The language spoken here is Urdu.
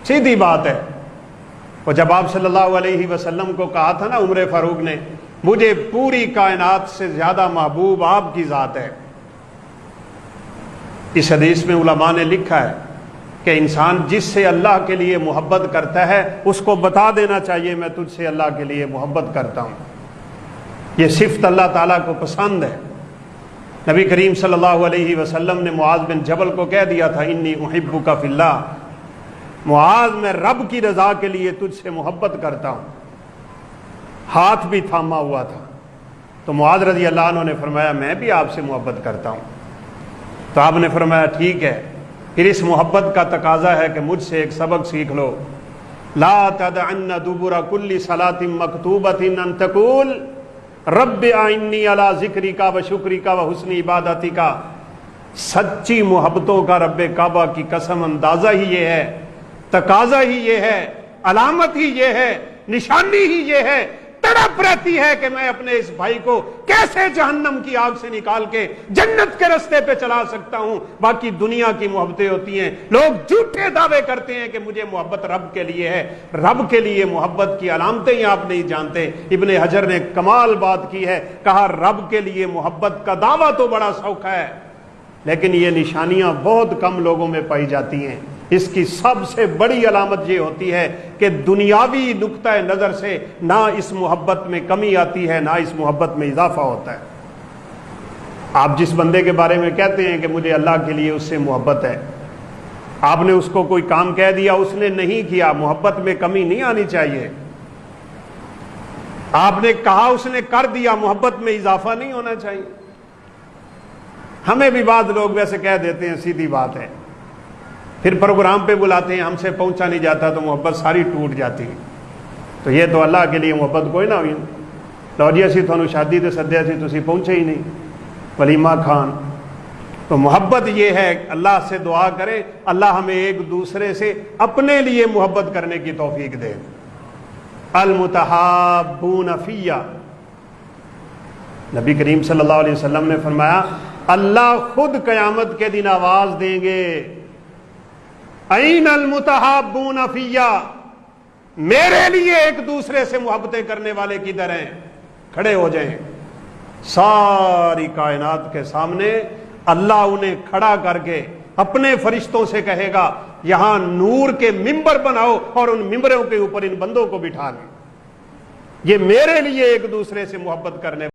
سیدھی بات ہے۔ اور جب آپ صلی اللہ علیہ وسلم کو کہا تھا نا عمر فاروق نے، مجھے پوری کائنات سے زیادہ محبوب آپ کی ذات ہے، اس حدیث میں علماء نے لکھا ہے کہ انسان جس سے اللہ کے لیے محبت کرتا ہے اس کو بتا دینا چاہیے میں تجھ سے اللہ کے لیے محبت کرتا ہوں۔ یہ صفت اللہ تعالیٰ کو پسند ہے۔ نبی کریم صلی اللہ علیہ وسلم نے معاذ بن جبل کو کہہ دیا تھا انی احبک فی اللہ، معاذ میں رب کی رضا کے لیے تجھ سے محبت کرتا ہوں، ہاتھ بھی تھاما ہوا تھا۔ تو معاذ رضی اللہ عنہ نے فرمایا میں بھی آپ سے محبت کرتا ہوں۔ تو آپ نے فرمایا ٹھیک ہے، پھر اس محبت کا تقاضا ہے کہ مجھ سے ایک سبق سیکھ لو، لا تدعن دبر کل صلاۃ مکتوبۃ ان تقول رب اعنی علی ذکرک و شکرک و حسن عبادتک۔ سچی محبتوں کا رب کعبہ کی قسم اندازہ ہی یہ ہے، تقاضا ہی یہ ہے، علامت ہی یہ ہے، نشانی ہی یہ ہے، تڑپ رہتی ہے کہ میں اپنے اس بھائی کو کیسے جہنم کی آگ سے نکال کے جنت کے رستے پہ چلا سکتا ہوں۔ باقی دنیا کی محبتیں ہوتی ہیں، لوگ جھوٹے دعوے کرتے ہیں کہ مجھے محبت رب کے لیے ہے۔ رب کے لیے محبت کی علامتیں ہی آپ نہیں جانتے۔ ابن حجر نے کمال بات کی ہے، کہا رب کے لیے محبت کا دعویٰ تو بڑا سوکھا ہے لیکن یہ نشانیاں بہت کم لوگوں میں پائی جاتی ہیں۔ اس کی سب سے بڑی علامت یہ ہوتی ہے کہ دنیاوی نقطہ نظر سے نہ اس محبت میں کمی آتی ہے نہ اس محبت میں اضافہ ہوتا ہے۔ آپ جس بندے کے بارے میں کہتے ہیں کہ مجھے اللہ کے لیے اس سے محبت ہے، آپ نے اس کو کوئی کام کہہ دیا اس نے نہیں کیا، محبت میں کمی نہیں آنی چاہیے۔ آپ نے کہا اس نے کر دیا، محبت میں اضافہ نہیں ہونا چاہیے۔ ہمیں بھی بعض لوگ ویسے کہہ دیتے ہیں، سیدھی بات ہے، پھر پروگرام پہ بلاتے ہیں، ہم سے پہنچا نہیں جاتا تو محبت ساری ٹوٹ جاتی ہے۔ تو یہ تو اللہ کے لیے محبت کوئی نہ ہوئی۔ لو جی اسی تھانوں شادی تے سدیا سی تسی پہنچے ہی نہیں، ولیمہ خان۔ تو محبت یہ ہے، اللہ سے دعا کریں اللہ ہمیں ایک دوسرے سے اپنے لیے محبت کرنے کی توفیق دے۔ المتحابون فی، نبی کریم صلی اللہ علیہ وسلم نے فرمایا اللہ خود قیامت کے دن آواز دیں گے، این المتحابون فی، میرے لیے ایک دوسرے سے محبتیں کرنے والے کدھر ہیں؟ کھڑے ہو جائیں۔ ساری کائنات کے سامنے اللہ انہیں کھڑا کر کے اپنے فرشتوں سے کہے گا یہاں نور کے ممبر بناؤ اور ان ممبروں کے اوپر ان بندوں کو بٹھا لیں، یہ میرے لیے ایک دوسرے سے محبت کرنے